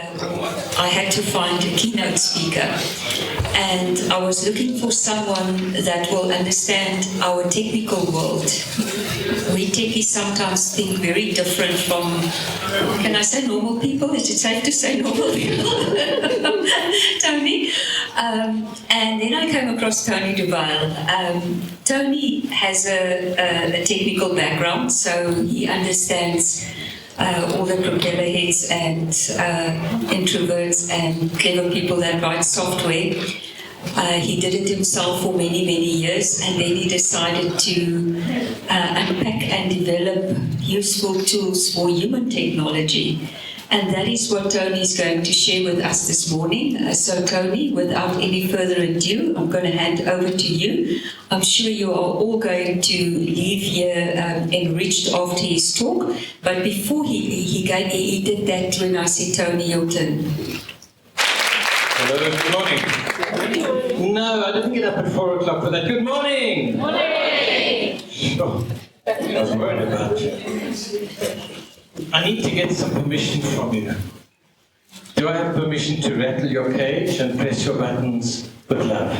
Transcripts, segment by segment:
I had to find a keynote speaker, and I was looking for someone that will understand our technical world. We techies sometimes think very different from, can I say normal people? Is it safe to say normal people? Tony? And then I came across Tony Dovale. Tony has a technical background, so he understands all the propeller heads and introverts and clever people that write software. He did it himself for many, many years, and then he decided to unpack and develop useful tools for human technology. And that is what Tony is going to share with us this morning. So Tony, without any further ado, I'm going to hand over to you. I'm sure you are all going to leave here enriched after his talk. But before he did that when I said, Tony, your turn. Hello, good morning. No, I didn't get up at 4 o'clock for that. Good morning. Morning. Oh, I was worried about you. I need to get some permission from you. Do I have permission to rattle your cage and press your buttons with love?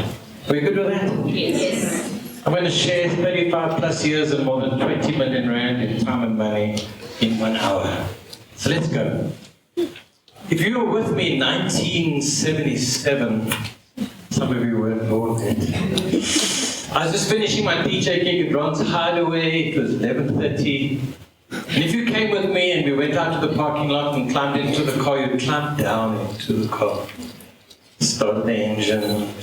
Are you good with that? Yes. I'm going to share 35 plus years and more than 20 million rand in time and money in 1 hour. So let's go. If you were with me in 1977, some of you weren't born yet. I was just finishing my DJ gig at Ron's Hideaway. It was 11:30. And if you came with me and we went out to the parking lot and climbed into the car, you'd climb down into the car, started the engine,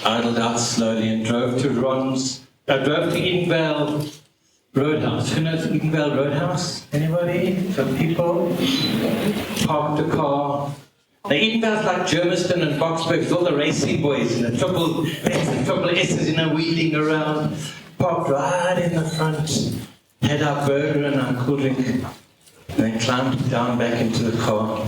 idled out slowly and drove to Edenvale Roadhouse. Who knows Edenvale Roadhouse? Anybody? Some people? Parked the car. Now Edenvale's like Germiston and Boksburg, with all the racing boys and the triple S's, wheeling around. Parked right in the front. Had our burger and our cool drink, and then climbed down back into the car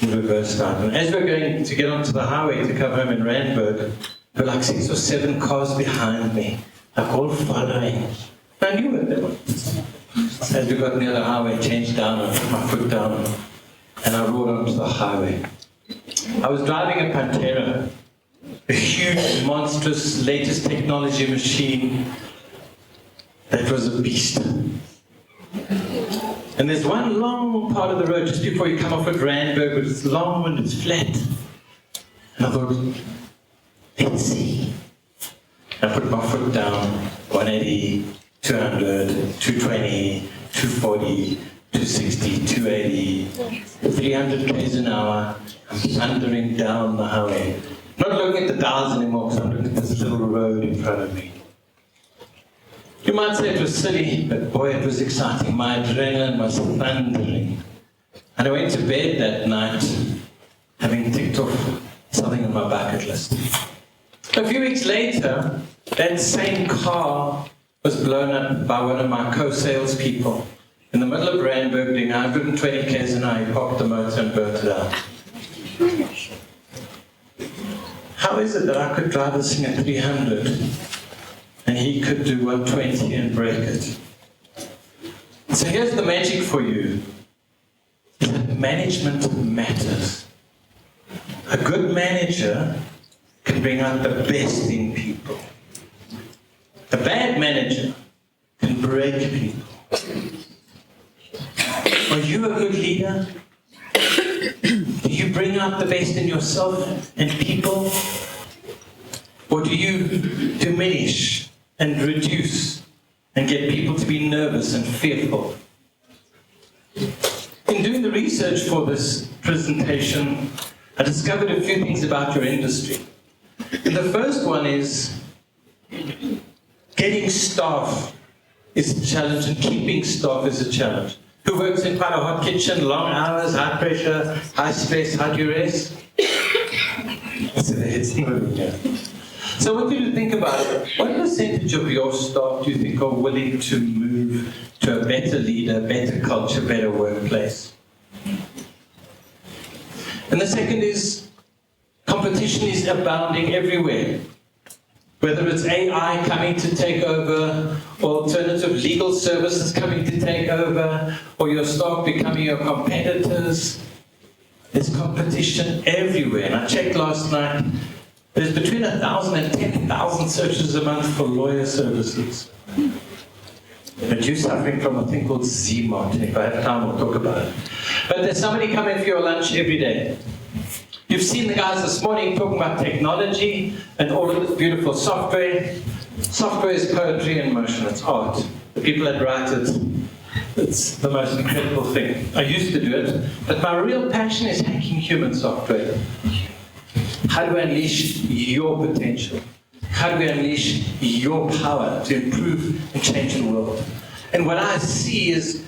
and reversed out. And as we were going to get onto the highway to come home in Randburg, there were like 6 or 7 cars behind me, like all following. I knew what they were. As we got near the highway, changed down and put my foot down, and I rode onto the highway. I was driving a Pantera, a huge, monstrous, latest technology machine. That was a beast. And there's one long part of the road just before you come off at Randburg, but it's long and it's flat. And I thought, let's see. I put my foot down, 180, 200, 220, 240, 260, 280, 300 k's an hour. I'm thundering down the highway. Not looking at the dials anymore, because I'm looking at this little road in front of me. You might say it was silly, but boy, it was exciting. My adrenaline was thundering. And I went to bed that night, having ticked off something on my bucket list. A few weeks later, that same car was blown up by one of my co-salespeople. In the middle of Randburg, doing 120 k's an hour, he popped the motor and burnt it out. How is it that I could drive this thing at 300? And he could do 120 and break it. So here's the magic for you. That management matters. A good manager can bring out the best in people. A bad manager can break people. Are you a good leader? Do you bring out the best in yourself and people? Or do you diminish and reduce and get people to be nervous and fearful? In doing the research for this presentation, I discovered a few things about your industry. And the first one is getting staff is a challenge and keeping staff is a challenge. Who works in quite a hot kitchen, long hours, high pressure, high stress, high duress? It's not here. So I want you to think about it. What percentage of your staff do you think are willing to move to a better leader, better culture, better workplace? And the second is, competition is abounding everywhere. Whether it's AI coming to take over, or alternative legal services coming to take over, or your staff becoming your competitors, There's competition everywhere. And I checked last night, there's between 1,000 and 10,000 searches a month for lawyer services. But you're suffering from a thing called ZMOT. If I have time, we'll talk about it. But there's somebody coming for your lunch every day. You've seen the guys this morning talking about technology and all of this beautiful software. Software is poetry in motion. It's art. The people that write it, it's the most incredible thing. I used to do it, but my real passion is hacking human software. How do I unleash your potential? How do we unleash your power to improve and change the world? And what I see is,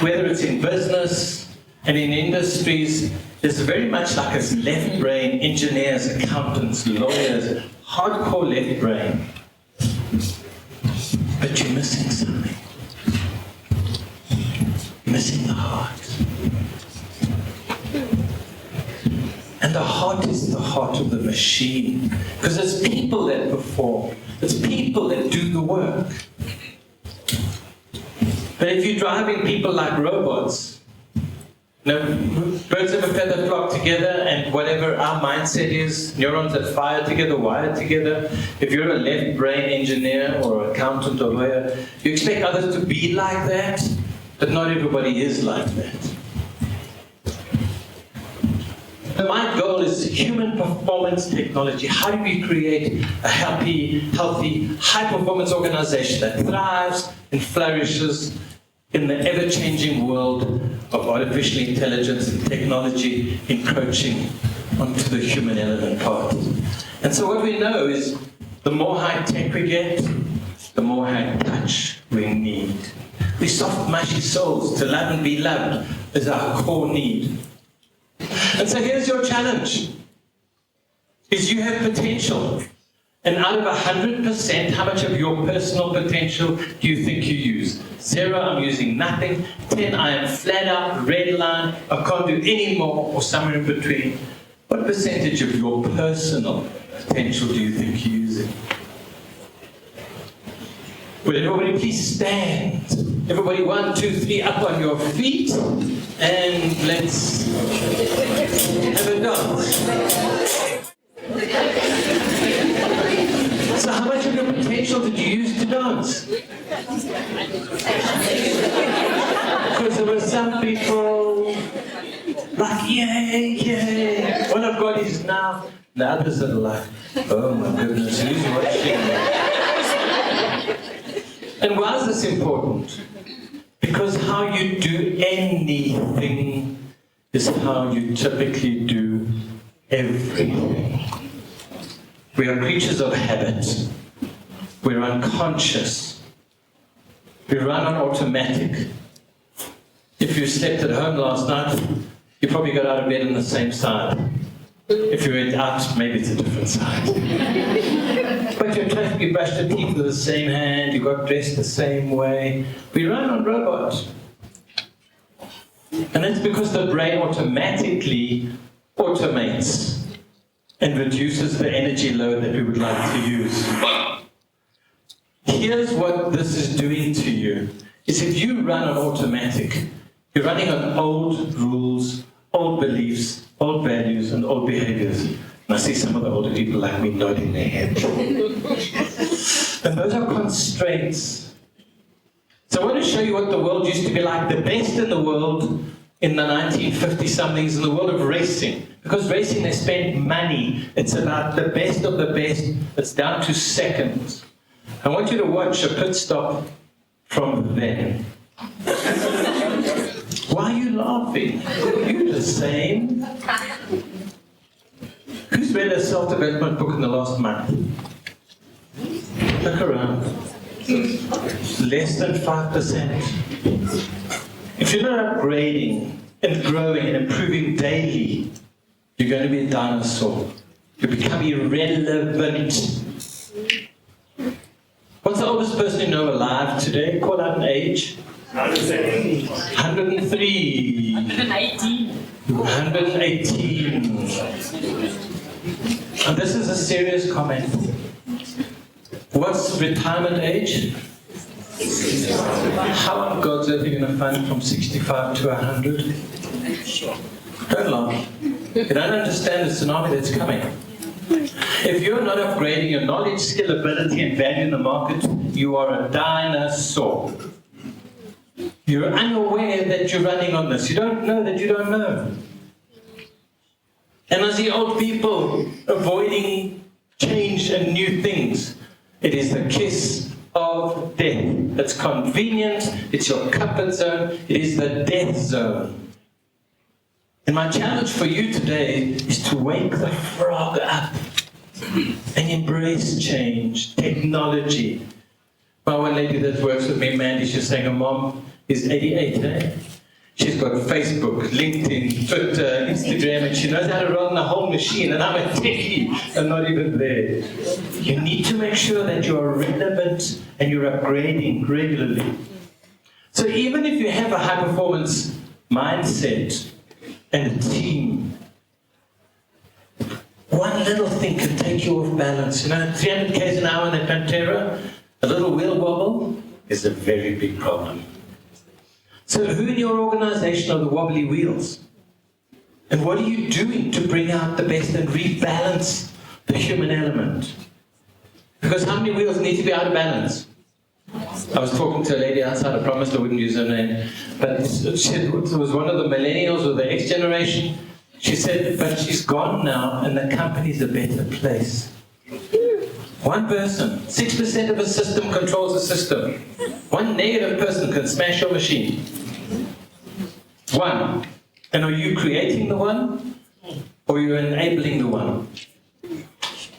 whether it's in business and in industries, there's very much like a left brain, engineers, accountants, lawyers, hardcore left brain. But you're missing something. You're missing the heart. And the heart is the heart of the machine. Because it's people that perform. It's people that do the work. But if you're driving people like robots, birds of a feather flock together, and whatever our mindset is, neurons that fire together, wire together. If you're a left brain engineer or accountant or lawyer, you expect others to be like that, but not everybody is like that. So my goal is human performance technology. How do we create a happy, healthy, high-performance organization that thrives and flourishes in the ever-changing world of artificial intelligence and technology encroaching onto the human element part? And so what we know is the more high-tech we get, the more high-touch we need. We soft, mushy souls to love and be loved is our core need. And so here's your challenge, is you have potential. And out of 100%, how much of your personal potential do you think you use? 0, I'm using nothing. 10, I am flat out, red line, I can't do any more, or somewhere in between. What percentage of your personal potential do you think you're using? Will everybody please stand? Everybody, 1, 2, 3, up on your feet, and let's have a dance. So how much of your potential did you use to dance? Because there were some people like, yay, yay. One of God is now. The others are like, oh my goodness, who's watching? And why is this important? Because how you do anything is how you typically do everything. We are creatures of habit. We're unconscious. We run on automatic. If you slept at home last night, you probably got out of bed on the same side. If you went out, maybe it's a different side. But you're trying to brush your teeth with the same hand, you got dressed the same way. We run on robots. And that's because the brain automatically automates and reduces the energy load that we would like to use. Here's what this is doing to you. Is if you run on automatic, you're running on old rules, old beliefs, old values, and old behaviors. And I see some of the older people like me nodding their head. And those are constraints. So I want to show you what the world used to be like. The best in the world in the 1950-somethings in the world of racing. Because racing, they spend money. It's about the best of the best. It's down to seconds. I want you to watch a pit stop from then. Why are you laughing? You're the same. Who's read a self-development book in the last month? Look around. Less than 5%. If you're not upgrading and growing and improving daily, you're going to be a dinosaur. You become irrelevant. What's the oldest person you know alive today? Call out an age. 103. 118. 118. And this is a serious comment. What's retirement age? How on God's earth are you going to find from 65 to 100? Don't laugh. You don't understand the tsunami that's coming. If you're not upgrading your knowledge, skill, ability, and value in the market, you are a dinosaur. You're unaware that you're running on this. You don't know that you don't know. And I see old people avoiding change and new things. It is the kiss of death. It's convenient. It's your comfort zone. It is the death zone. And my challenge for you today is to wake the frog up and embrace change, technology. My one lady that works with me, Mandy, she's saying her mom is 88, eh? She's got Facebook, LinkedIn, Twitter, Instagram, and she knows how to run the whole machine, and I'm a techie. I'm not even there. You need to make sure that you are relevant and you're upgrading regularly. So even if you have a high-performance mindset and a team, one little thing can take you off balance. 300 k's an hour in the Pantera, a little wheel wobble is a very big problem. So who in your organization are the wobbly wheels? And what are you doing to bring out the best and rebalance the human element? Because how many wheels need to be out of balance? I was talking to a lady outside, I promised I wouldn't use her name, but it was one of the millennials or the X generation. She said, but she's gone now and the company's a better place. One person, 6% of a system controls the system. One negative person can smash your machine. One. And are you creating the one? Or are you enabling the one?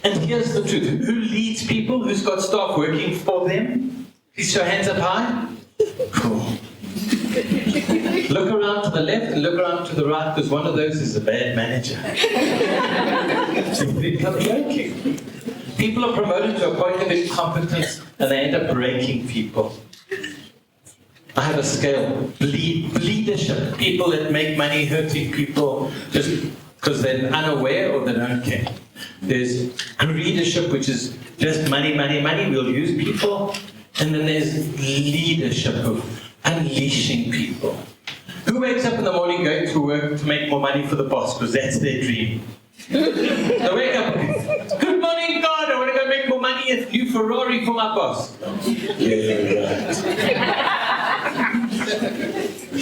And here's the truth. Who leads people? Who's got staff working for them? Please show hands up high. Cool. Look around to the left and look around to the right, because one of those is a bad manager. Become joking. People are promoted to a point of incompetence and they end up breaking people. I have a scale. Leadership. People that make money hurting people just because they're unaware or they don't care. There's greedership, which is just money, money, money. We'll use people. And then there's leadership of unleashing people. Who wakes up in the morning going to work to make more money for the boss because that's their dream? They wake up, good morning, God, I want to go make more money and new Ferrari for my boss. Yeah, right.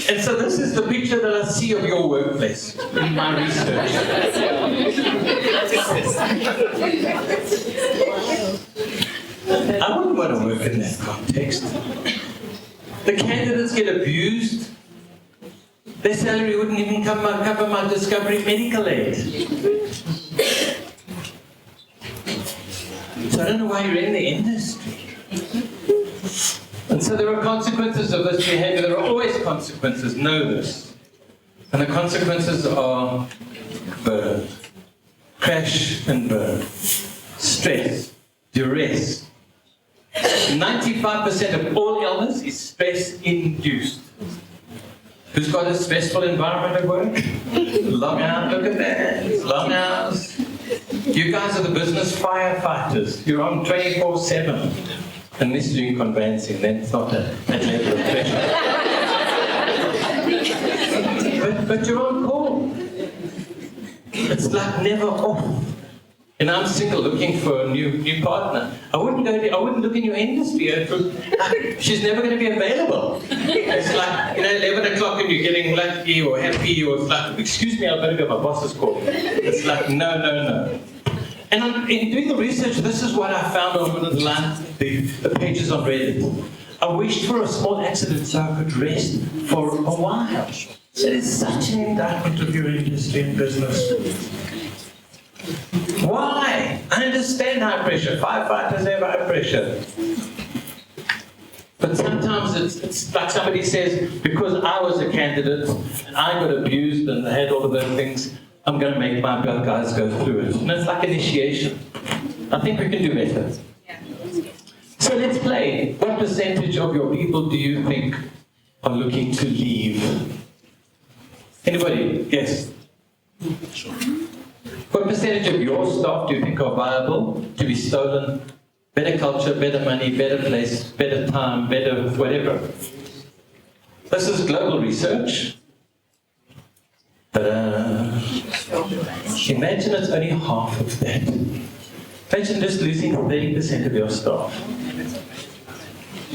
And so this is the picture that I see of your workplace in my research. I wouldn't want to work in that context. The candidates get abused. Their salary wouldn't even cover my discovery medical aid. So I don't know why you're in the industry. And so there are consequences of this behavior. There are always consequences. Know this. And the consequences are burn. Crash and burn. Stress. Duress. 95% of all illness is stress-induced. Who's got a stressful environment at work? Long hours, look at that. It's long hours. You guys are the business firefighters. You're on 24/7. Unless you're doing conveyancing, then it's not that level of pressure. but you're on call. It's like never off. And I'm single looking for a new partner. I wouldn't look in your industry. She's never going to be available. It's like, 11 o'clock and you're getting lucky or happy, or it's like, excuse me, I better go, my boss is calling. It's like, no. And in doing the research, this is what I found on one of the pages on Reddit. I wished for a small accident so I could rest for a while. It is such an indictment of your industry and business. Why? I understand high pressure. Firefighters have high pressure. But sometimes it's like somebody says, because I was a candidate, I got abused and had all of those things, I'm going to make my guys go through it. And it's like initiation. I think we can do better. So let's play. What percentage of your people do you think are looking to leave? Anybody? Yes? What percentage of your staff do you think are viable to be stolen? Better culture, better money, better place, better time, better whatever. This is global research. Imagine it's only half of that. Imagine just losing 30% of your staff.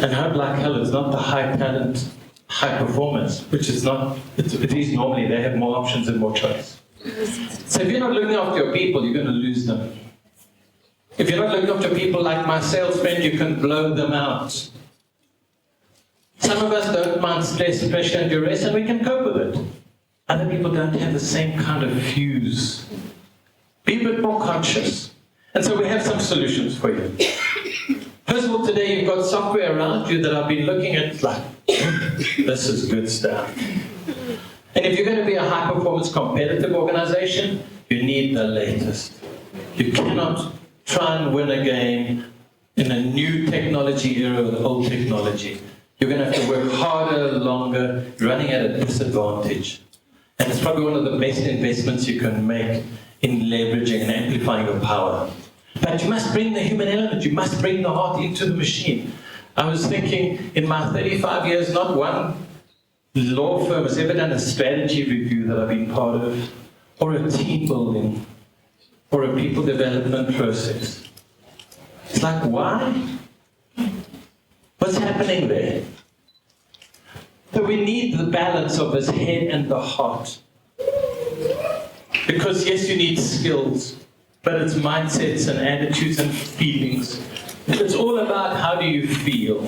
And hope like hell it's not the high talent, high performance, which is not, it is normally, they have more options and more choice. So if you're not looking after your people, you're going to lose them. If you're not looking after people like my sales friend, you can blow them out. Some of us don't mind stress, pressure, and duress, and we can cope with it. Other people don't have the same kind of fuse. Be a bit more conscious. And so we have some solutions for you. First of all, today you've got software around you that I've been looking at, like, this is good stuff. And if you're going to be a high-performance competitive organization, you need the latest. You cannot try and win a game in a new technology era with old technology. You're going to have to work harder, longer, running at a disadvantage. And it's probably one of the best investments you can make in leveraging and amplifying your power. But you must bring the human element, you must bring the heart into the machine. I was thinking, in my 35 years, not one law firm has ever done a strategy review that I've been part of, or a team building, or a people development process. It's like, why? What's happening there? So we need the balance of this head and the heart. Because yes, you need skills, but it's mindsets and attitudes and feelings. It's all about how do you feel.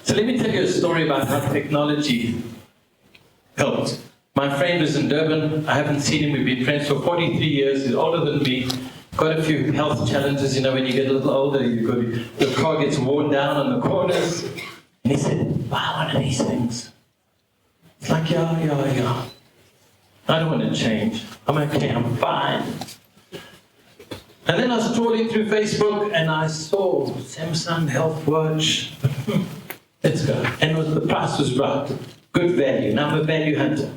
So let me tell you a story about how technology helped. My friend is in Durban. I haven't seen him. We've been friends for 43 years. He's older than me. Got a few health challenges. You know, when you get a little older, the car gets worn down on the corners. And he said, buy one of these things. It's like, yeah. I don't want to change. I'm okay, I'm fine. And then I was scrolling through Facebook and I saw Samsung Health Watch. Let's go. And the price was right. Good value. Now I'm a value hunter.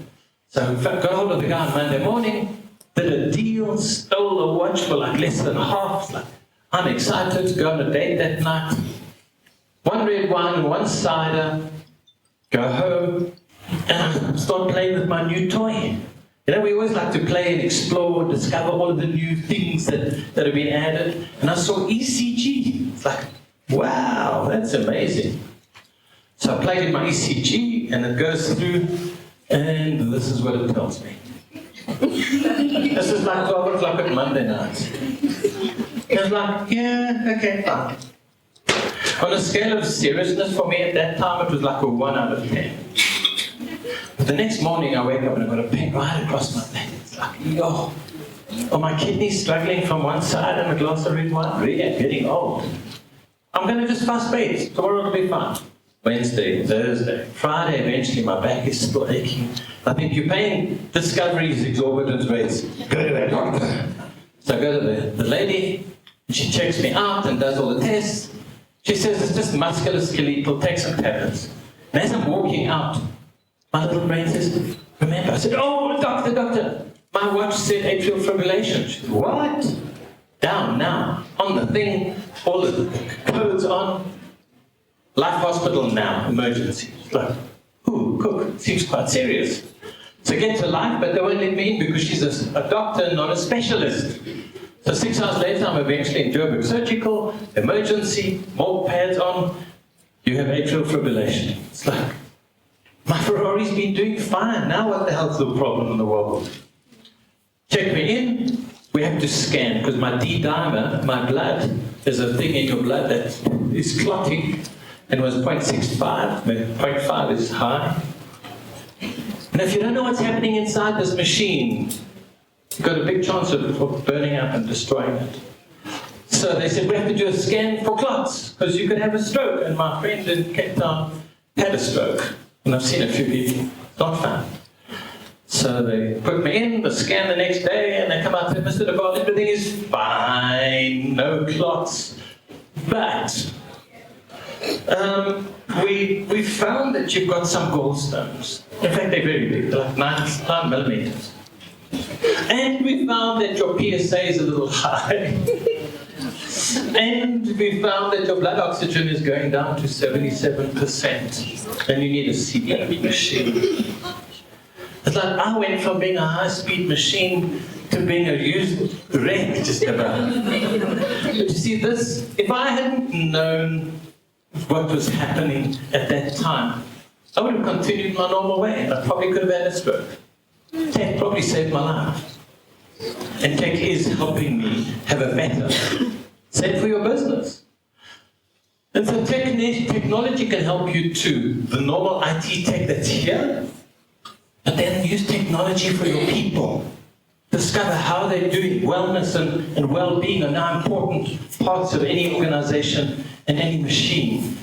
So I got hold of the guy on Monday morning, did a deal, stole a watch for like less than half. Like, I'm excited to go on a date that night. One red wine, one cider, go home, and I start playing with my new toy. You know, we always like to play and explore, discover all of the new things that have been added. And I saw ECG. It's like, wow, that's amazing. So I plugged in my ECG, and it goes through, and this is what it tells me. This is like 12 o'clock at Monday night. And I was like, yeah, okay, fine. On a scale of seriousness for me at that time, it was like a 1 out of 10. But the next morning I wake up and I've got a pain right across my back. It's like, yo, are my kidneys struggling from one side and a glass of red wine? Really, I'm getting old. I'm going to just fast bait. Tomorrow it'll be fine. Wednesday, Thursday, Friday, eventually my back is still aching. I think you're paying Discovery's exorbitant rates. Go to a doctor. So I go to the lady, and she checks me out and does all the tests. She says it's just musculoskeletal, take some tablets. And as I'm walking out, my little brain says, remember? I said, oh, doctor, my watch said atrial fibrillation. She said, what? Down now, on the thing, all the codes on. Life hospital now, emergency. It's like, ooh, cook, seems quite serious. So get to life, but they won't let me in because she's a doctor, not a specialist. So 6 hours later, I'm eventually in Joburg Surgical, emergency, more pads on. You have atrial fibrillation. It's like, my Ferrari's been doing fine. Now what the hell's the problem in the world? Check me in. We have to scan because my D-dimer, my blood, there's a thing in your blood that is clotting. And it was 0.65. 0.5 is high. And if you don't know what's happening inside this machine, you've got a big chance of burning up and destroying it. So they said, we have to do a scan for clots, because you could have a stroke. And my friend in Cape Town had a stroke. And I've seen a few people, not fun. So they put me in, the scan the next day, and they come out and say, Mr. Dovale, everything is fine, no clots. But we found that you've got some gallstones. In fact, they're very big, they're like 9 millimeters. And we found that your PSA is a little high. And we found that your blood oxygen is going down to 77%. And you need a CPAP machine. It's like I went from being a high-speed machine to being a used wreck just about. But you see, this, if I hadn't known what was happening at that time, I would have continued my normal way. I probably could have had a stroke. Tech probably saved my life. And tech is helping me have a better. Same for your business. And so technology can help you too. The normal IT tech that's here, but then use technology for your people. Discover how they're doing. Wellness and well-being are now important parts of any organization and any machine.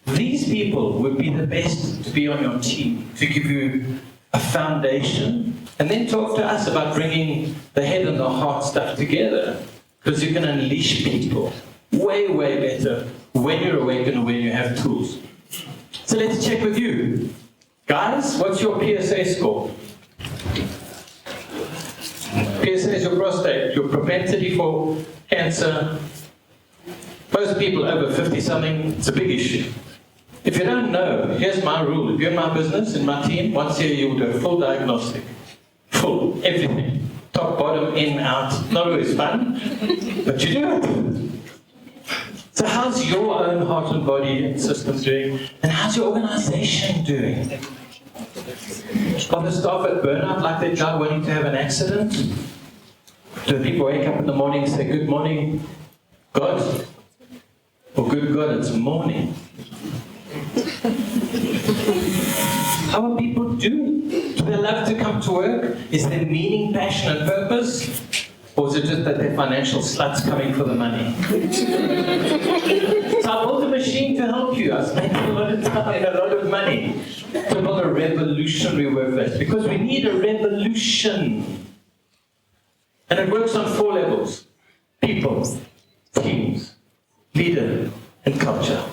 These people would be the best to be on your team, to give you a foundation, and then talk to us about bringing the head and the heart stuff together, because you can unleash people way, way better when you're awake and when you have tools. So let's check with you. Guys, what's your PSA score? PSA is your prostate, your propensity for cancer. Most people over 50-something, it's a big issue. If you don't know, here's my rule. If you're in my business, in my team, once a year you will do a full diagnostic. Full, everything. Top, bottom, in, out. Not always fun, but you do it. So how's your own heart and body and system doing? And how's your organization doing? Are the staff at burnout like they job wanting to have an accident? Do the people wake up in the morning and say, good morning, God? Or good God, it's morning. How are people doing? Do they love to come to work? Is there meaning, passion, and purpose? Or is it just that they're financial sluts coming for the money? So I built a machine to help you. I spent a lot of time and a lot of money to build a revolutionary workplace, because we need a revolution. And it works on 4 levels: people, teams, leader, and culture.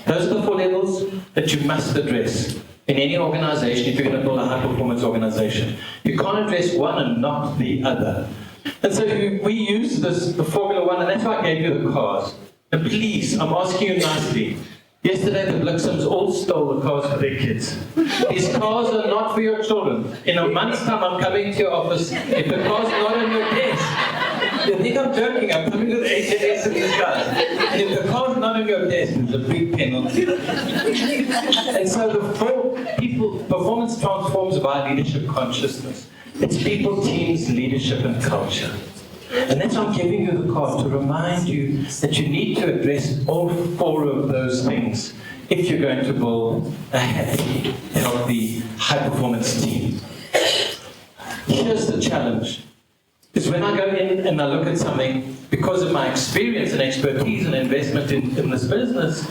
Those are the 4 levels that you must address in any organization if you're going to build a high-performance organization. You can't address one and not the other. And so we use the Formula One, and that's why I gave you the cars. And please, I'm asking you nicely. Yesterday, the Blixams all stole the cars for their kids. These cars are not for your children. In a month's time, I'm coming to your office. If the car's not on your desk, you think I'm joking. I'm coming to the HNS in this guy. And if the car's not on your desk, it's a big penalty. And so the 4 people, performance transforms by leadership consciousness. It's people, teams, leadership, and culture. And that's why I'm giving you the card, to remind you that you need to address all 4 of those things if you're going to build a happy, healthy, high-performance team. Here's the challenge. Is when I go in and I look at something, because of my experience and expertise and investment in this business,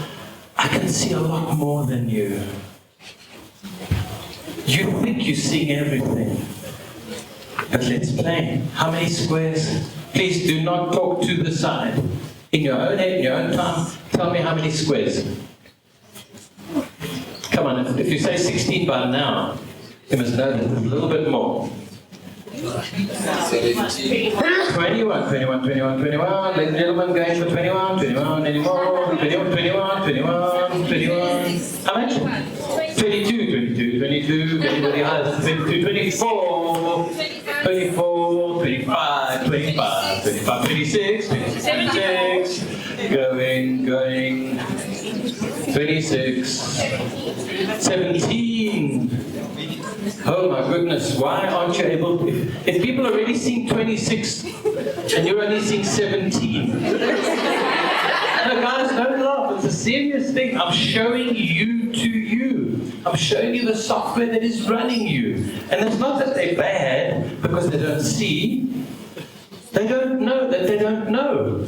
I can see a lot more than you. You think you're seeing everything. But let's play. How many squares? Please do not talk to the side. In your own head, in your own time, tell me how many squares. Come on, if you say 16 by now, you must know that there's a little bit more. 21, 21, 21, 21. Ladies and gentlemen, going for 21, 21 anymore. 21, 21, 21, 21. How much? 22, 22, 22. Anybody has 22, 24. 24, 25, 25, 25, 26, 26. Going. 26. 17. Oh my goodness, why aren't you able, if people are already seeing 26 and you're only seeing 17. No guys, don't laugh, it's a serious thing. I'm showing you to you. I'm showing you the software that is running you. And it's not that they're bad because they don't see. They don't know that they don't know.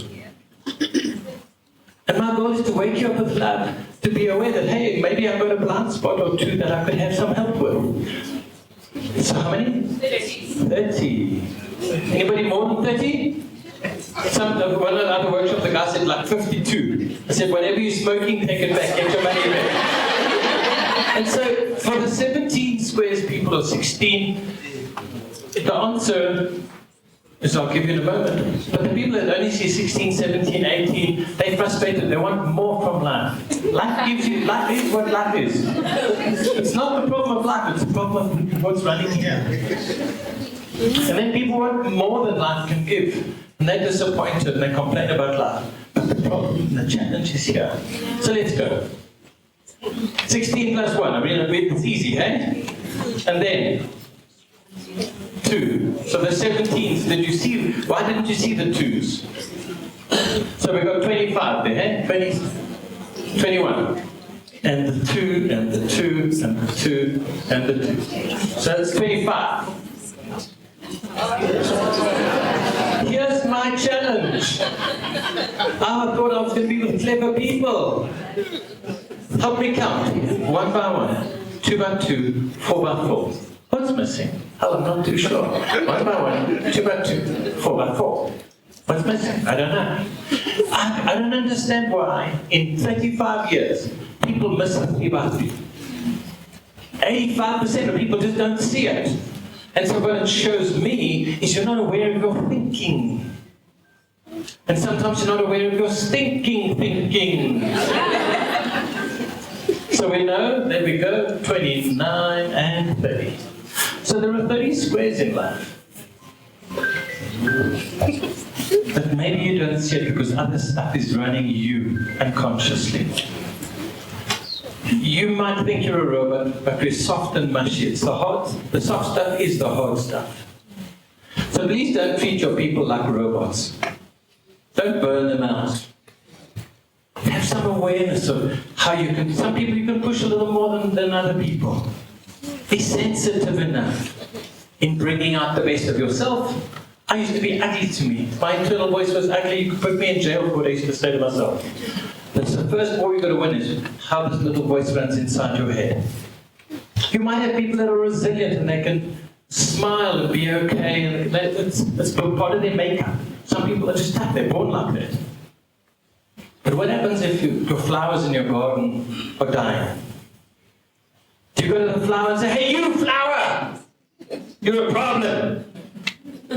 And my goal is to wake you up with love, to be aware that, hey, maybe I've got a blind spot or 2 that I could have some help with. So how many? 30. Anybody more than 30? One of the other workshops, the guy said like 52. I said, whatever you're smoking, take it back, get your money back. And so for the 17 squares people, or 16, the answer as I'll give you in a moment. But the people that only see 16, 17, 18, they're frustrated. They want more from life. Life is what life is. It's not the problem of life, it's the problem of what's running here. And then people want more than life can give. And they're disappointed and they complain about life. But the problem, the challenge is here. So let's go. 16 plus 1. I mean, it's easy, eh? And then 2. So the 17s, did you see? Why didn't you see the 2s? So we've got 25 there, eh? 20, 21. And the 2, and the 2, and the 2, and the 2. So it's 25. Here's my challenge. I thought I was going to be with clever people. Help me count. 1 by 1, 2 by 2, 4 by 4. What's missing? Oh, I'm not too sure. 1 by 1, 2 by 2, 4 by 4. What's missing? I don't know. I don't understand why in 35 years people miss a 3 by 3. 85% of people just don't see it. And so what it shows me is you're not aware of your thinking. And sometimes you're not aware of your stinking thinking. So we know, there we go, 29 and 30. So there are 30 squares in life. But maybe you don't see it because other stuff is running you unconsciously. You might think you're a robot, but we're soft and mushy. It's the soft stuff is the hard stuff. So please don't treat your people like robots. Don't burn them out. Have some awareness of how you can, some people you can push a little more than other people. Be sensitive enough in bringing out the best of yourself. I used to be ugly to me. My internal voice was ugly. You could put me in jail for what I used to say to myself. That's the first war you've got to win is how this little voice runs inside your head. You might have people that are resilient and they can smile and be okay. And it's part of their makeup. Some people are just tough. They're born like that. But what happens if your flowers in your garden are dying? Do you go to the flower and say, hey, you flower! You're a problem!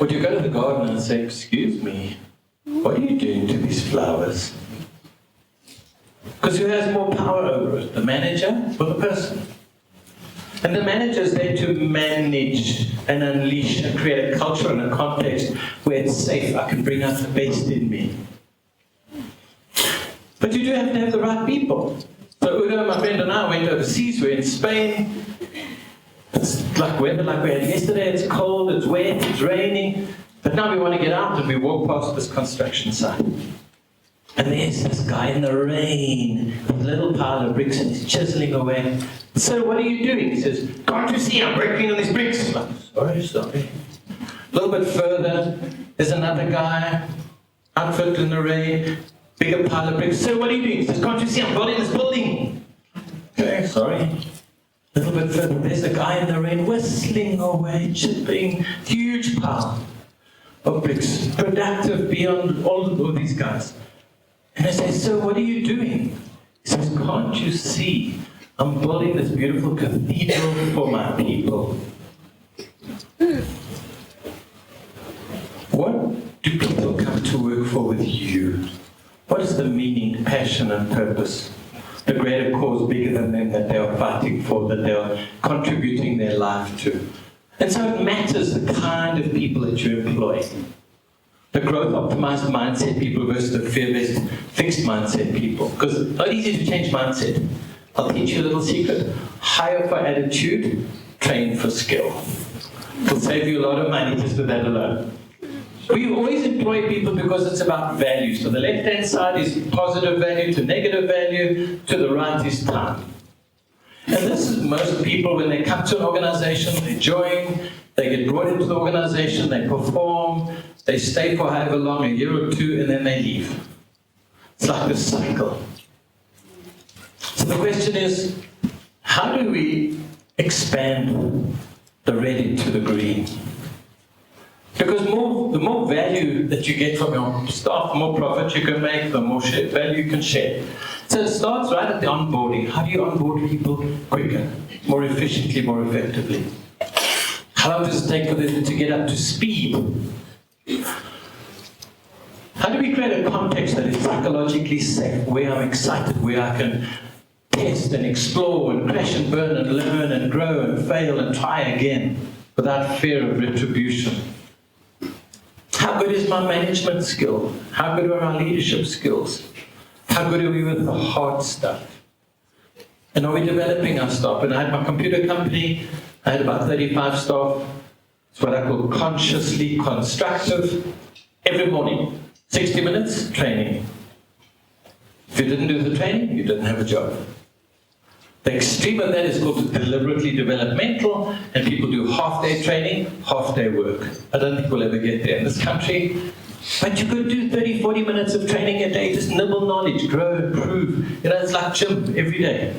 Or do you go to the garden and say, excuse me, what are you doing to these flowers? Because who has more power over it, the manager or the person? And the manager is there to manage and unleash and create a culture and a context where it's safe. I can bring out the best in me. But you do have to have the right people. So Udo, my friend, and I went overseas. We're in Spain. It's like weather like we had yesterday. It's cold, it's wet, it's raining. But now we want to get out and we walk past this construction site. And there's this guy in the rain with a little pile of bricks and he's chiseling away. So what are you doing? He says, can't you see I'm working on these bricks? I'm like, sorry. A little bit further, there's another guy, outfit in the rain, bigger pile of bricks. So what are you doing? He says, can't you see I'm building this building? Okay, sorry. A little bit further, there's a guy in the rain whistling away, chipping, huge pile of bricks, productive beyond all of these guys. And I say, so what are you doing? He says, can't you see I'm building this beautiful cathedral for my people? What do people come to work for with you? What is the meaning, passion, and purpose? The greater cause bigger than them that they are fighting for, that they are contributing their life to. And so it matters the kind of people that you employ. The growth-optimized mindset people versus the fear-based fixed mindset people. Because it's not easy to change mindset. I'll teach you a little secret. Hire for attitude, train for skill. It'll save you a lot of money just with that alone. We always employ people because it's about value. So the left-hand side is positive value to negative value, to the right is time. And this is most people, when they come to an organization, they join, they get brought into the organization, they perform, they stay for however long, a year or two, and then they leave. It's like a cycle. So the question is, how do we expand the red into the green? Because the more value that you get from your staff, the more profit you can make, the more value you can share. So it starts right at the onboarding. How do you onboard people quicker, more efficiently, more effectively? How long does it take for them to get up to speed How do we create a context that is psychologically safe, where I'm excited, where I can test and explore and crash and burn and learn and grow and fail and try again without fear of retribution? How good is my management skill? How good are our leadership skills? How good are we with the hard stuff? And are we developing our staff? And I had my computer company, I had about 35 staff. It's what I call consciously constructive. Every morning, 60 minutes training. If you didn't do the training, you didn't have a job. The extreme of that is called deliberately developmental, and people do half-day training, half-day work. I don't think we'll ever get there in this country. But you could do 30, 40 minutes of training a day, just nibble knowledge, grow, improve. You know, it's like gym every day.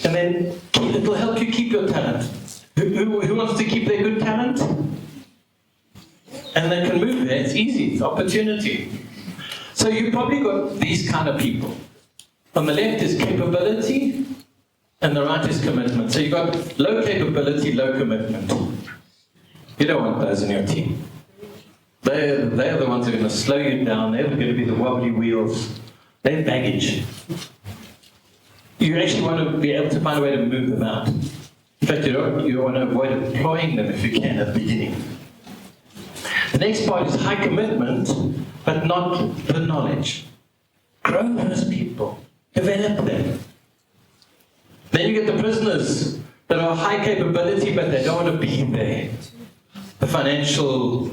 And then it will help you keep your talent. Who wants to keep their good talent? And they can move there. It's easy. It's opportunity. So you've probably got these kind of people. On the left is capability, and the right is commitment. So you've got low capability, low commitment. You don't want those in your team. They're the ones who are going to slow you down. They're going to be the wobbly wheels. They're baggage. You actually want to be able to find a way to move them out. In fact, you want to avoid employing them if you can at the beginning. The next part is high commitment, but not the knowledge. Grow those people. Develop them. Then you get the prisoners that are high capability, but they don't want to be there. The financial...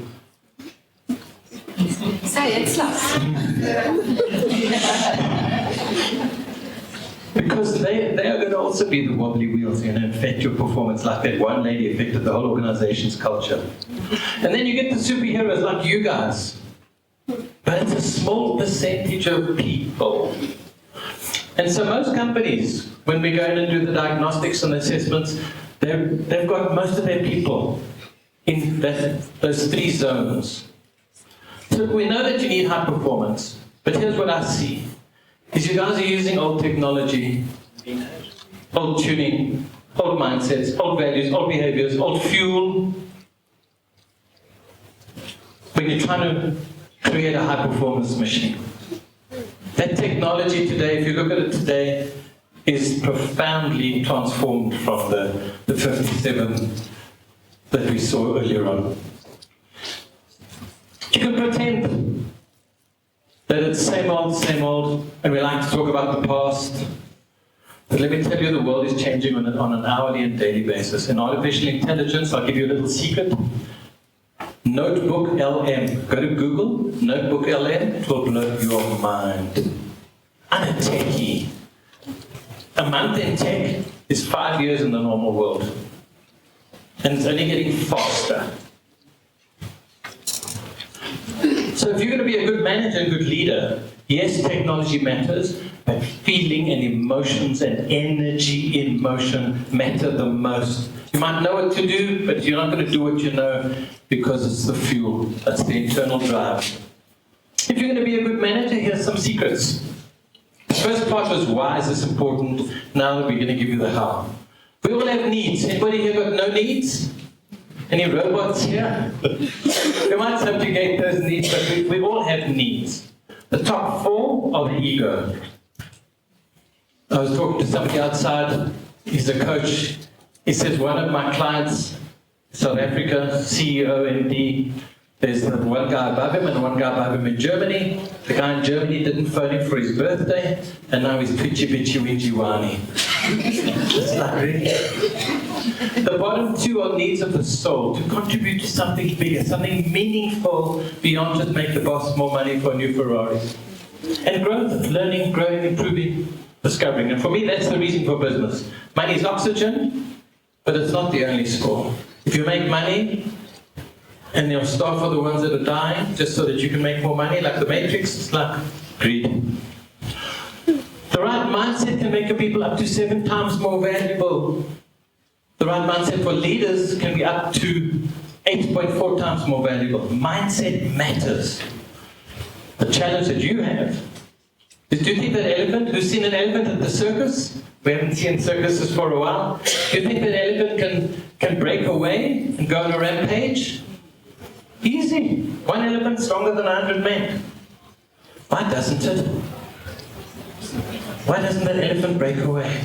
Because they are going to also be the wobbly wheels and affect your performance like that one lady affected the whole organization's culture. And then you get the superheroes like you guys. But it's a small percentage of people. And so most companies, when we go in and do the diagnostics and assessments, they've got most of their people in those three zones. So we know that you need high performance, but here's what I see. Is you guys are using old technology, old tuning, old mindsets, old values, old behaviors, old fuel. When you're trying to create a high-performance machine. That technology today, if you look at it today, is profoundly transformed from the 57 that we saw earlier on. You can pretend that it's same old, and we like to talk about the past. But let me tell you, the world is changing on an hourly and daily basis. In artificial intelligence, I'll give you a little secret. Notebook LM. Go to Google, Notebook LM, it will blow your mind. I'm a techie. A month in tech is 5 years in the normal world. And it's only getting faster. So if you're going to be a good manager and good leader, yes, technology matters, but feeling and emotions and energy in motion matter the most. You might know what to do, but you're not going to do what you know because it's the fuel. That's the internal drive. If you're going to be a good manager, here's some secrets. The first part was why is this important? Now we're going to give you the how. We all have needs. Anybody here got no needs? Any robots here? We might subjugate those needs, but we all have needs. The top 4 are the ego. I was talking to somebody outside. He's a coach. He says, one of my clients, South Africa, CEO, MD, there's one guy above him and one guy above him in Germany. The guy in Germany didn't phone him for his birthday, and now he's pitchy, bitchy, wingy, whiny. It's like, really? The bottom 2 are needs of the soul, to contribute to something bigger, something meaningful beyond just make the boss more money for a new Ferrari. And growth, learning, growing, improving, discovering. And for me, that's the reason for business. Money is oxygen, but it's not the only score. If you make money, and your staff are the ones that are dying, just so that you can make more money, like the Matrix, it's like greed. The right mindset can make your people up to 7 times more valuable. The right mindset for leaders can be up to 8.4 times more valuable. Mindset matters. The challenge that you have is, do you think that elephant, who's seen an elephant at the circus? We haven't seen circuses for a while. Do you think that elephant can break away and go on a rampage? Easy. One elephant stronger than 100 men. Why doesn't it? Why doesn't that elephant break away?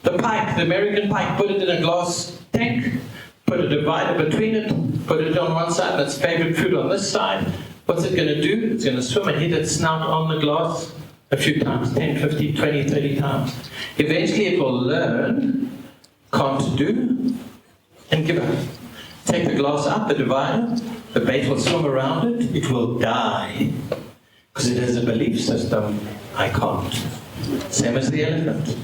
The pike, the American pike, put it in a glass tank, put a divider between it, put it on one side and its favorite food on this side. What's it going to do? It's going to swim and hit its snout on the glass a few times, 10, 15, 20, 30 times. Eventually it will learn, can't do, and give up. Take the glass up, the divider, the bait will swim around it, it will die. Because it has a belief system, I can't. Same as the elephant.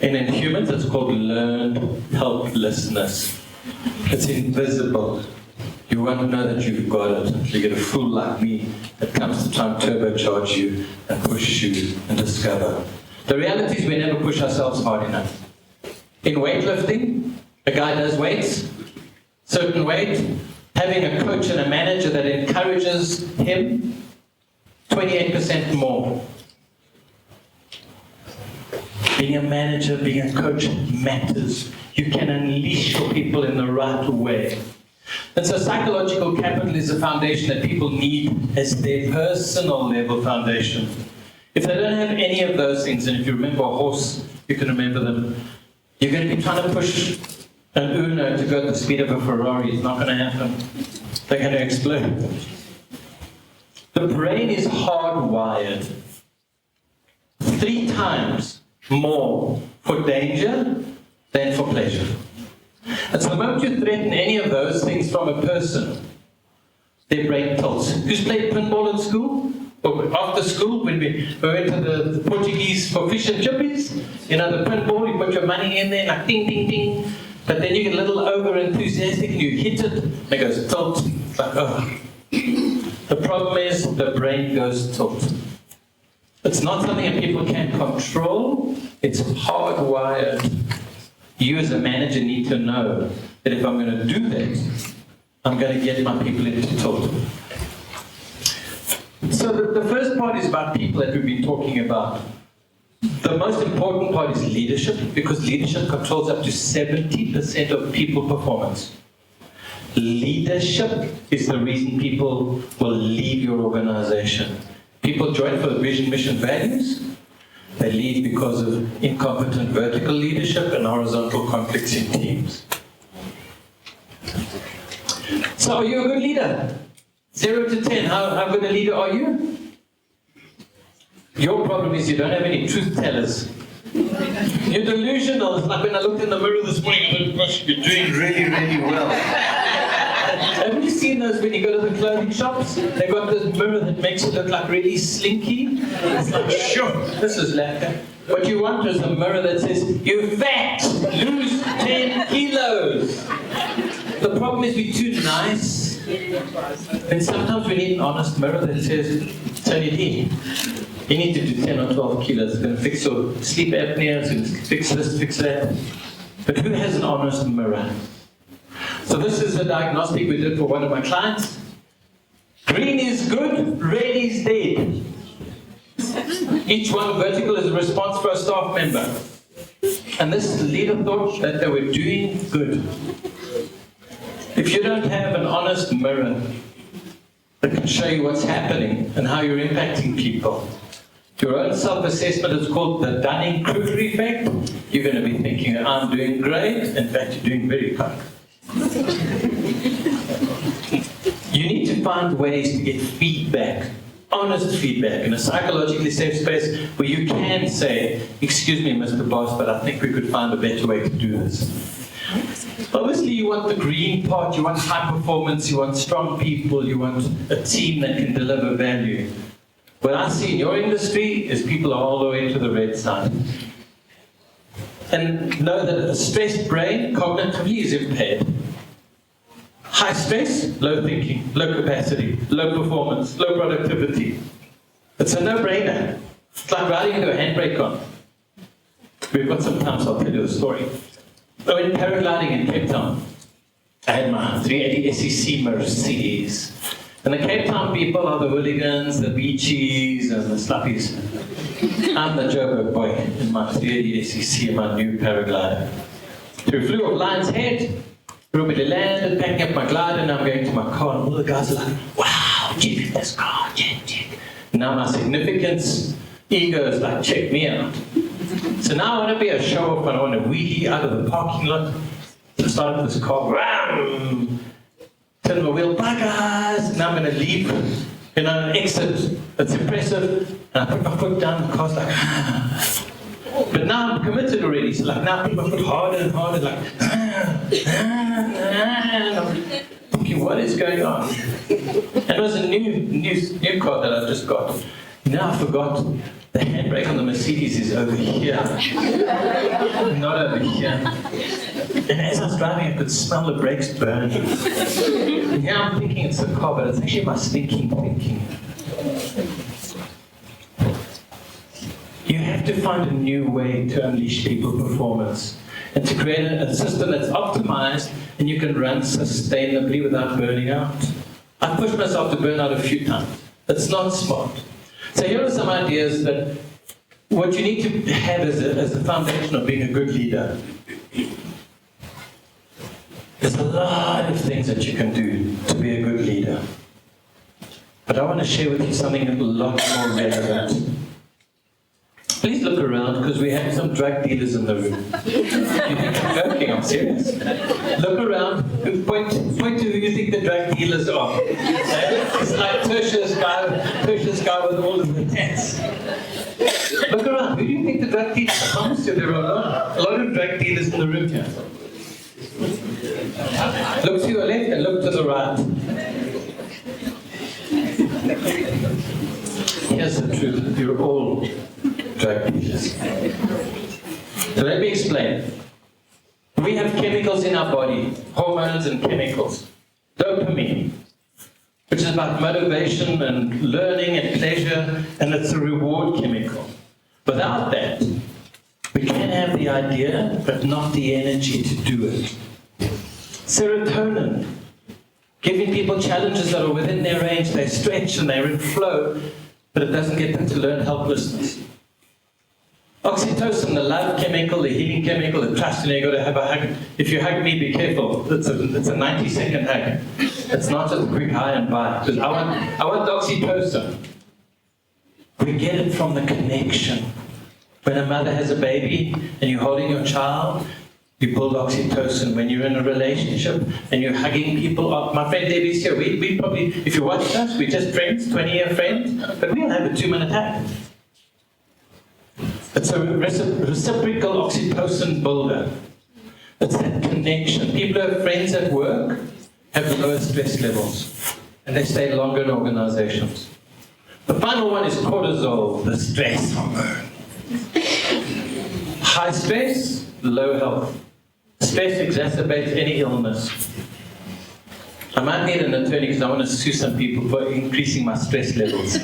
And in humans, it's called learned helplessness. It's invisible. You won't know that you've got it until you get a fool like me that comes to try and turbocharge you and push you and discover. The reality is we never push ourselves hard enough. In weightlifting, a guy does weights, certain weight, having a coach and a manager that encourages him, 28% more. Being a manager, being a coach matters. You can unleash your people in the right way. And so psychological capital is a foundation that people need as their personal level foundation. If they don't have any of those things, and if you remember a horse, you can remember them, you're going to be trying to push an Uno to go at the speed of a Ferrari. It's not going to happen. They're going to explode. The brain is hardwired 3 times more for danger than for pleasure. And so the moment you threaten any of those things from a person, their brain tilts. Who's played pinball in school? Or after school, when we went to the Portuguese for fish and chippies, you know, the pinball, you put your money in there, like ding, ding, ding. But then you get a little over-enthusiastic and you hit it, and it goes tilt. It's like, oh. The problem is the brain goes tilt. It's not something that people can control. It's hardwired. You as a manager need to know that if I'm going to do that, I'm going to get my people into tilt. So the first part is about people that we've been talking about. The most important part is leadership, because leadership controls up to 70% of people performance. Leadership is the reason people will leave your organization. People join for the vision, mission, values. They leave because of incompetent vertical leadership and horizontal conflicts in teams. So are you a good leader? 0 to 10, how good a leader are you? Your problem is you don't have any truth tellers. You're delusional. It's like when I looked in the mirror this morning, I thought, gosh, you're doing really, really well. Have you seen those when you go to the clothing shops? They've got this mirror that makes it look like really slinky. It's like, sure, this is lekker. What you want is a mirror that says, you're fat, lose 10 kilos. The problem is we're too nice. And sometimes we need an honest mirror that says, turn it in. You need to do 10 or 12 kilos. It's going to fix your sleep apnea, it's going to fix this, fix that. But who has an honest mirror? So this is a diagnostic we did for one of my clients. Green is good, red is dead. Each one vertical is a response for a staff member. And this leader thought that they were doing good. If you don't have an honest mirror that can show you what's happening and how you're impacting people, your own self-assessment is called the Dunning-Kruger effect. You're going to be thinking, I'm doing great. In fact, you're doing very good. You need to find ways to get feedback, honest feedback, in a psychologically safe space where you can say, excuse me, Mr. Boss, but I think we could find a better way to do this. Obviously, you want the green part, you want high performance, you want strong people, you want a team that can deliver value. What I see in your industry is people are all the way to the red side. And know that a stressed brain cognitively is impaired. High stress, low thinking, low capacity, low performance, low productivity. It's a no-brainer. It's like riding into a handbrake on. We've got some time, so I'll tell you a story. I went paragliding in Cape Town. I had my 380 SEC Mercedes. And the Cape Town people are the hooligans, the beachies, and the slappies. I'm the Joburg boy in my 380 SEC, my new paraglider. So we flew off Lion's Head, Everybody landed, packing up my glider, and I'm going to my car, and all the guys are like, wow, check this car, check. Now my significance ego is like, check me out. So now I want to be a show off and I want to wheelie out of the parking lot. So I start up this car, ram, turn my wheel, bye guys, now I'm going to leave. And on an exit, it's impressive, and I put my foot down, the car's like, but now I'm committed already, so like now I put my foot harder and harder, like, and I'm thinking, what is going on? And it was a new car that I just got. Now I forgot the handbrake on the Mercedes is over here, not over here. And as I was driving, I could smell the brakes burning. And now I'm thinking it's the car, but it's actually my stinking thinking. You have to find a new way to unleash people performance and to create a system that's optimized and you can run sustainably without burning out. I've pushed myself to burn out a few times. That's not smart. So here are some ideas that what you need to have as a foundation of being a good leader. There's a lot of things that you can do to be a good leader. But I want to share with you something a lot more relevant. Please look around because we have some drug dealers in the room. You think I'm joking? I'm serious. Look around. Point to who you think the drug dealers are. It's like Tertius guy with all of the tats. Look around. Who do you think the drug dealers are? I promise you there are a lot of drug dealers in the room here. Look to your left and look to the right. Here's the truth. You're all drug dealers. So let me explain. We have chemicals in our body, hormones and chemicals. Dopamine, which is about motivation and learning and pleasure, and it's a reward chemical. Without that, we can have the idea, but not the energy to do it. Serotonin, giving people challenges that are within their range, they stretch and they're in flow, but it doesn't get them to learn helplessness. Oxytocin, the love chemical, the healing chemical, the trust, and you've got to have a hug. If you hug me, be careful. It's a 90-second hug. It's not just a quick hi and bye. Because I want oxytocin. We get it from the connection. When a mother has a baby and you're holding your child, you build oxytocin. When you're in a relationship and you're hugging people, my friend Debbie's here. We probably, if you watch us, we're just friends, 20-year friends, but we'll have a 2-minute hug. It's a reciprocal oxytocin builder. It's that connection. People who have friends at work have lower stress levels, and they stay longer in organizations. The final one is cortisol, the stress hormone. High stress, low health. Stress exacerbates any illness. I might need an attorney because I want to sue some people for increasing my stress levels.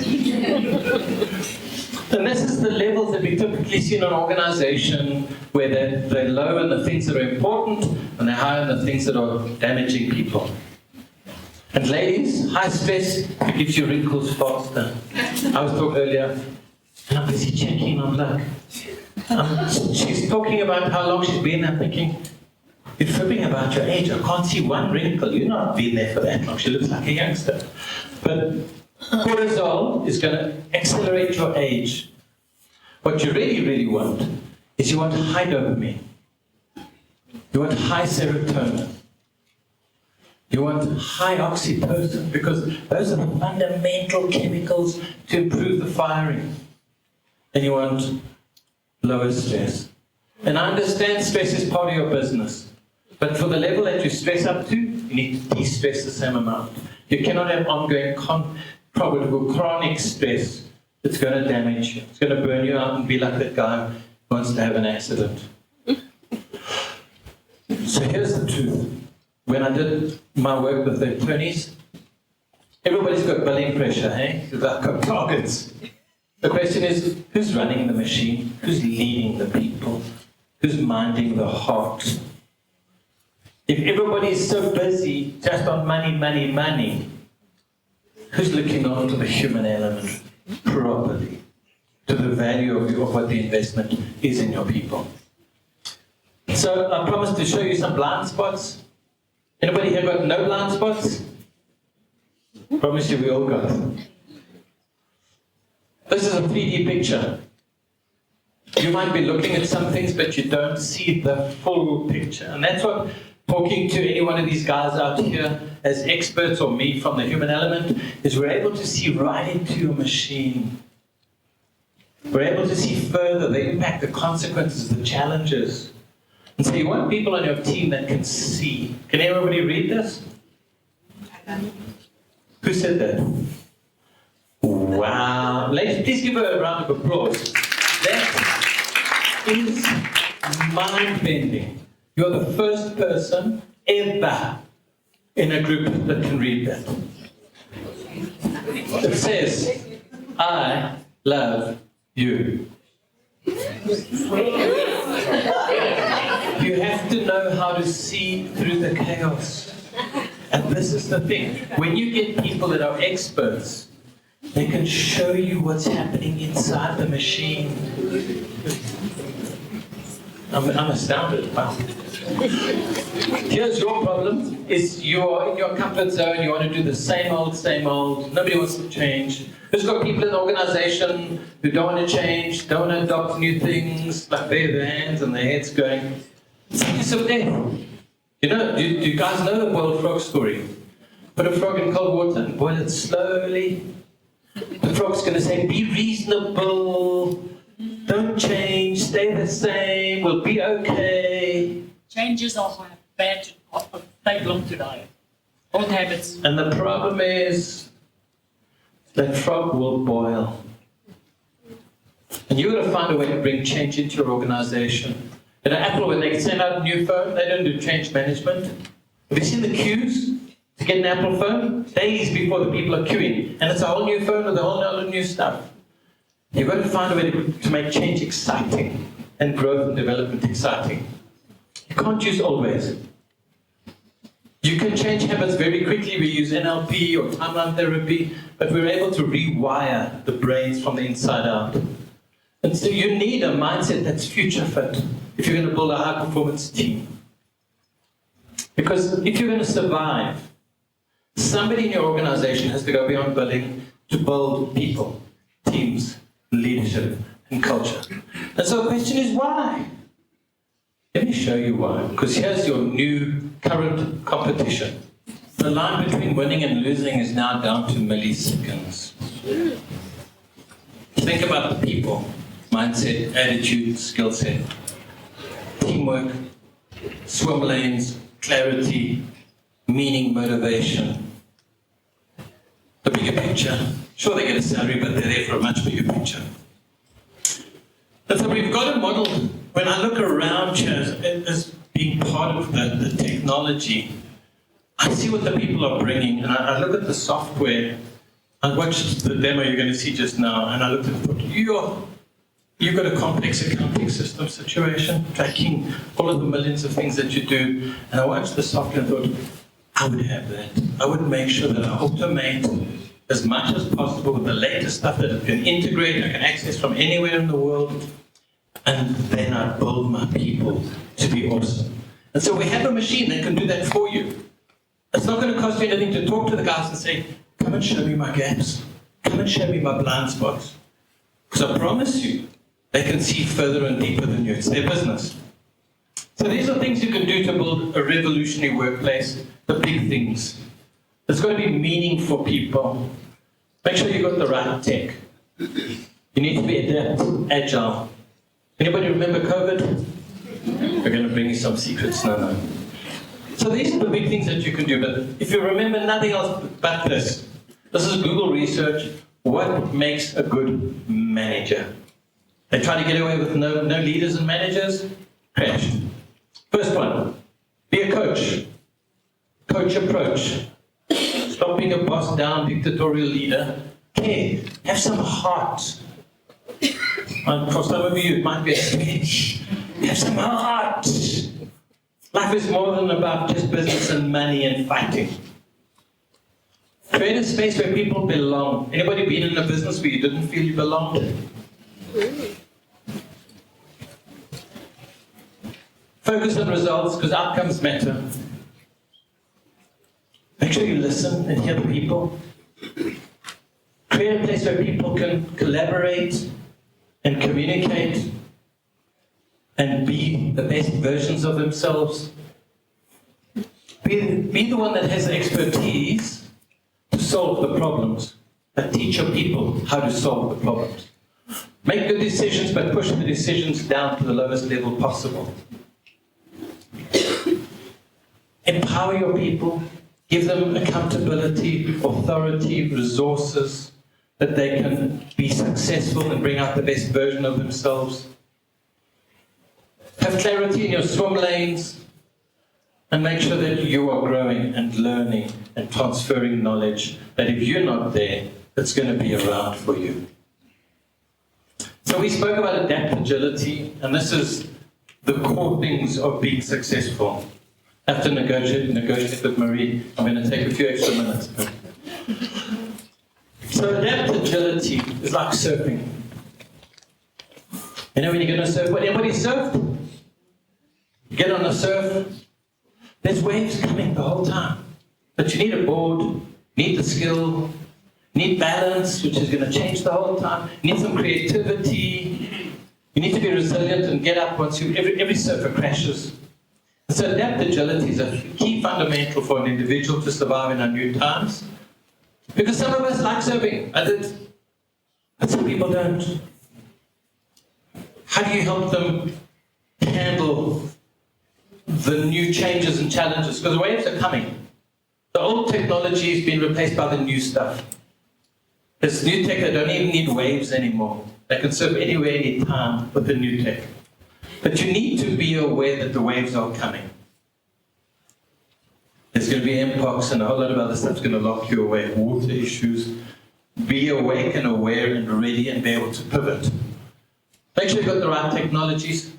And this is the levels that we typically see in an organization where they're low in the things that are important and they're high in the things that are damaging people. And ladies, high stress gives you wrinkles faster. I was talking earlier, and I'm busy checking, I'm like, she's talking about how long she's been, I'm thinking, you're fibbing about your age, I can't see one wrinkle, you've not been there for that long, she looks like a youngster. But cortisol is going to accelerate your age. What you really, really want is you want high dopamine. You want high serotonin. You want high oxytocin because those are the fundamental chemicals to improve the firing. And you want lower stress. And I understand stress is part of your business. But for the level that you stress up to, you need to de-stress the same amount. You cannot have ongoing probable chronic stress. It's going to damage you. It's going to burn you out and be like that guy who wants to have an accident. So here's the truth. When I did my work with the attorneys, everybody's got billing pressure, hey? They've got targets. The question is, who's running the machine? Who's leading the people? Who's minding the heart? If everybody's so busy just on money, money, money, who's looking after the human element properly, to the value of what the investment is in your people? So I promised to show you some blind spots. Anybody here got no blind spots? Promise you we all got. This is a 3D picture. You might be looking at some things, but you don't see the full picture. And that's what talking to any one of these guys out here as experts, or me from the human element, is we're able to see right into your machine. We're able to see further the impact, the consequences, the challenges. And so you want people on your team that can see. Can everybody read this? Who said that? Wow. Ladies, please give her a round of applause. That is mind-bending. You're the first person ever in a group that can read that. It says, I love you. You have to know how to see through the chaos. And this is the thing. When you get people that are experts, they can show you what's happening inside the machine. I'm astounded. Wow. Here's your problem, is you're in your comfort zone, you want to do the same old, nobody wants to change. There's got people in the organization who don't want to change, don't want to adopt new things, like their hands and their heads going, it's of death. You know, do you guys know the boiled frog story? Put a frog in cold water and boil it slowly. The frog's going to say, be reasonable, don't change, stay the same, we'll be okay. Changes are bad, they belong to die. Old habits. And the problem is, that frog will boil. And you've got to find a way to bring change into your organization. And at Apple, when they send out a new phone, they don't do change management. Have you seen the queues to get an Apple phone? Days before the people are queuing. And it's a whole new phone with a whole lot of new stuff. You've got to find a way to make change exciting and growth and development exciting. You can't use old ways. You can change habits very quickly. We use NLP or timeline therapy, but we're able to rewire the brains from the inside out. And so you need a mindset that's future fit if you're going to build a high-performance team. Because if you're going to survive, somebody in your organization has to go beyond building to build people, teams, leadership, and culture. And so the question is why? Let me show you why. Because here's your new current competition. The line between winning and losing is now down to milliseconds. Think about the people, mindset, attitude, skill set, teamwork, swim lanes, clarity, meaning, motivation. The bigger picture. Sure, they get a salary, but they're there for a much bigger picture. And so we've got a model. When I look around here as being part of the technology, I see what the people are bringing, and I look at the software. I watched the demo you're going to see just now, and I looked at it and thought, you've got a complex accounting system situation, tracking all of the millions of things that you do. And I watched the software and thought, I would have that. I would make sure that I automate as much as possible with the latest stuff that I can integrate, I can access from anywhere in the world. And then I build my people to be awesome. And so we have a machine that can do that for you. It's not going to cost you anything to talk to the guys and say, come and show me my gaps. Come and show me my blind spots. Because I promise you, they can see further and deeper than you. It's their business. So these are things you can do to build a revolutionary workplace, the big things. It's got to be meaning for people. Make sure you've got the right tech. You need to be agile. Anybody remember COVID? We're going to bring you some secrets. No. So these are the big things that you can do. But if you remember nothing else but this is Google research. What makes a good manager? They try to get away with no leaders and managers. Crashed. First one, be a coach. Coach approach. Stop being a boss down dictatorial leader. Care. Have some heart. And for some of you, it might be a sketch. Have some heart. Life is more than about just business and money and fighting. Create a space where people belong. Anybody been in a business where you didn't feel you belonged? Focus on results because outcomes matter. Make sure you listen and hear the people. Create a place where people can collaborate and communicate and be the best versions of themselves. Be the one that has the expertise to solve the problems, but teach your people how to solve the problems. Make good decisions, but push the decisions down to the lowest level possible. Empower your people. Give them accountability, authority, resources, that they can be successful and bring out the best version of themselves. Have clarity in your swim lanes, and make sure that you are growing and learning and transferring knowledge, that if you're not there, it's going to be around for you. So we spoke about AdaptAgility, and this is the core things of being successful. After negotiate with Marie, I'm going to take a few extra minutes. So AdaptAgility is like surfing. You know when you're going to surf? Anybody surfed? You get on a surf, there's waves coming the whole time. But you need a board, you need the skill, you need balance, which is going to change the whole time. You need some creativity. You need to be resilient and get up once every surfer crashes. And so AdaptAgility is a key fundamental for an individual to survive in our new times. Because some of us like surfing, I did, but some people don't. How do you help them handle the new changes and challenges? Because the waves are coming. The old technology has been replaced by the new stuff. This new tech, they don't even need waves anymore. They can surf anywhere, anytime with the new tech. But you need to be aware that the waves are coming. There's going to be impacts and a whole lot of other stuff's going to lock you away. Water issues. Be awake and aware and ready and be able to pivot. Make sure you've got the right technologies.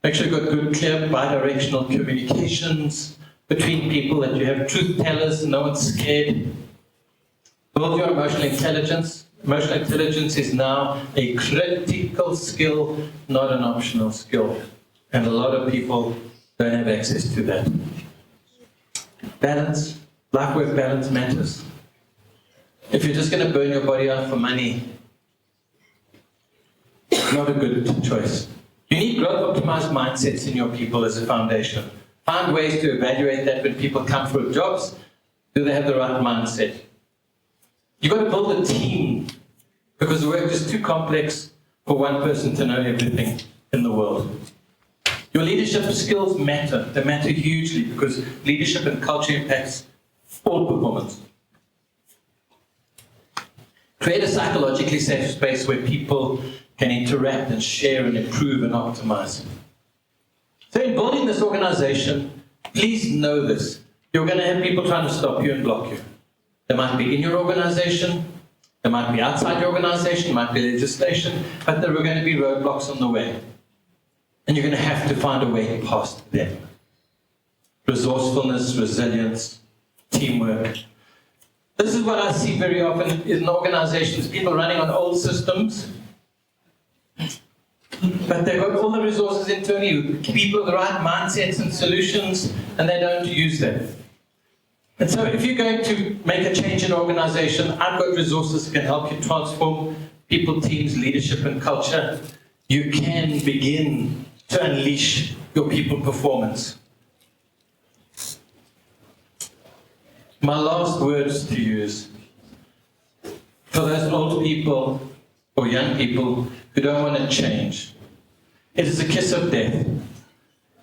Make sure you've got good, clear, bi-directional communications between people, that you have truth tellers, no one's scared. Build your emotional intelligence. Emotional intelligence is now a critical skill, not an optional skill. And a lot of people don't have access to that. Balance, life-work balance matters. If you're just going to burn your body out for money, not a good choice. You need growth-optimized mindsets in your people as a foundation. Find ways to evaluate that when people come for jobs. Do they have the right mindset? You've got to build a team, because the work is too complex for one person to know everything in the world. Your leadership skills matter. They matter hugely, because leadership and culture impacts all performance. Create a psychologically safe space where people can interact and share and improve and optimize. So in building this organization, please know this. You're going to have people trying to stop you and block you. They might be in your organization, they might be outside your organization, might be legislation, but there are going to be roadblocks on the way. And you're going to have to find a way past them. Resourcefulness, resilience, teamwork. This is what I see very often in organizations, people running on old systems, but they've got all the resources internally, people with the right mindsets and solutions, and they don't use them. And so if you're going to make a change in an organization, I've got resources that can help you transform people, teams, leadership, and culture. You can begin to unleash your people performance. My last words to you is, for those old people or young people who don't want to change, it is a kiss of death.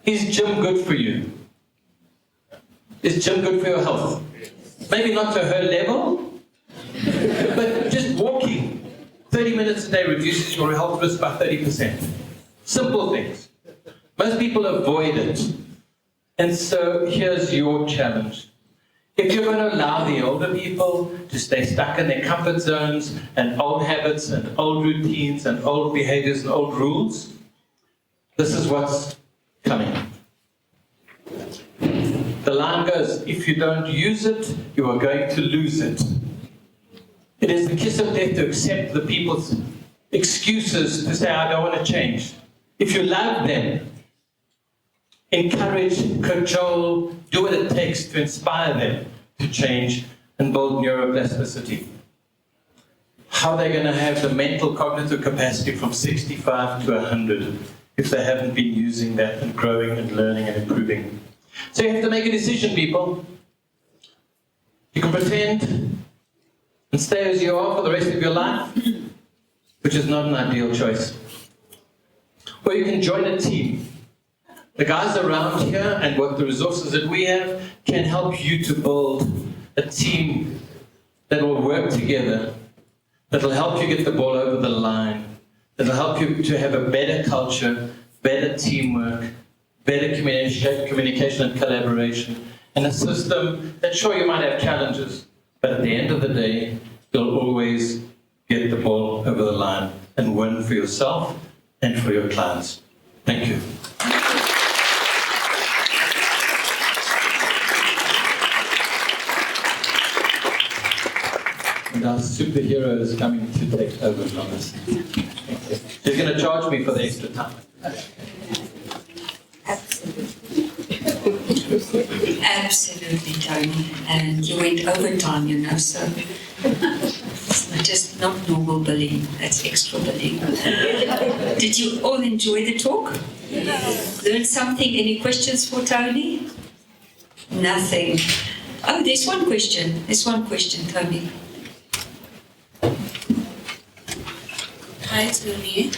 Is gym good for you? Is gym good for your health? Maybe not to her level, but just walking 30 minutes a day reduces your health risk by 30%. Simple things. Most people avoid it. And so here's your challenge. If you're going to allow the older people to stay stuck in their comfort zones and old habits and old routines and old behaviors and old rules, this is what's coming. The line goes, if you don't use it, you are going to lose it. It is the kiss of death to accept the people's excuses to say, I don't want to change. If you love them, encourage, cajole, do what it takes to inspire them. to change and build neuroplasticity. How they're going to have the mental cognitive capacity from 65 to 100 if they haven't been using that and growing and learning and improving. So you have to make a decision, people. You can pretend and stay as you are for the rest of your life, which is not an ideal choice. Or you can join a team. The guys around here and what the resources that we have can help you to build a team that will work together, that will help you get the ball over the line, that will help you to have a better culture, better teamwork, better communication and collaboration, and a system that, sure, you might have challenges, but at the end of the day, you'll always get the ball over the line and win for yourself and for your clients. Thank you. And our superhero is coming to take over from us. He's going to charge me for the extra time. Absolutely, Tony. And you went overtime, you know, so it's just not normal billing, that's extra billing. Did you all enjoy the talk? Yes. Learn something? Any questions for Tony? Nothing. Oh, there's one question. Tony. Hi, Tony.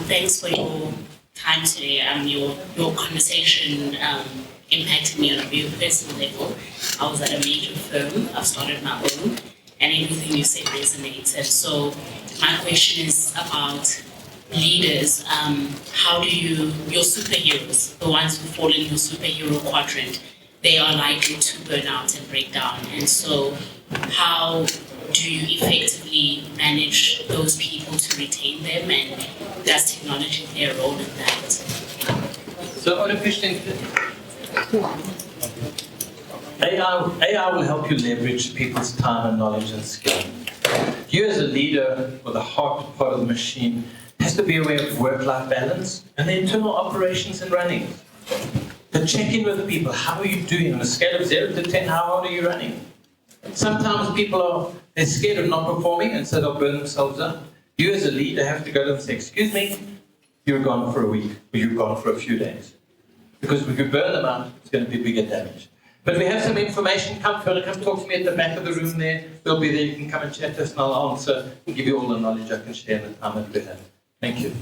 Thanks for your time today. Your conversation impacted me on a very personal level. I was at a major firm. I've started my own, and everything you said resonates. And so my question is about leaders. How do your superheroes, the ones who fall in your superhero quadrant, they are likely to burn out and break down. And so how do you effectively manage those people to retain them, and does technology play a role in that? So artificial AI will help you leverage people's time and knowledge and skill. You as a leader, or the heart part of the machine, has to be aware of work-life balance and the internal operations and running. To check in with people. How are you doing? On a scale of 0 to 10, how hard are you running? Sometimes people they're scared of not performing, and so they'll burn themselves up. You as a leader have to go to them and say, excuse me, you're gone for a week, or you're gone for a few days. Because if you burn them out, it's going to be bigger damage. But we have some information. If you want to come talk to me at the back of the room there, we'll be there. You can come and chat to us, and I'll answer and give you all the knowledge I can share in the time that we have. Thank you.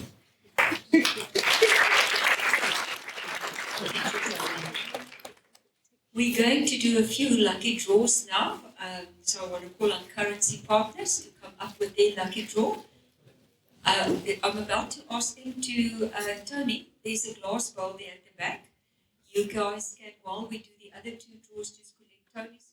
We're going to do a few lucky draws now. So I want to call on currency partners to come up with their lucky draw. I'm about to ask them to, Tony, there's a glass bowl there at the back. You guys can, while we do the other two draws, just collect Tony's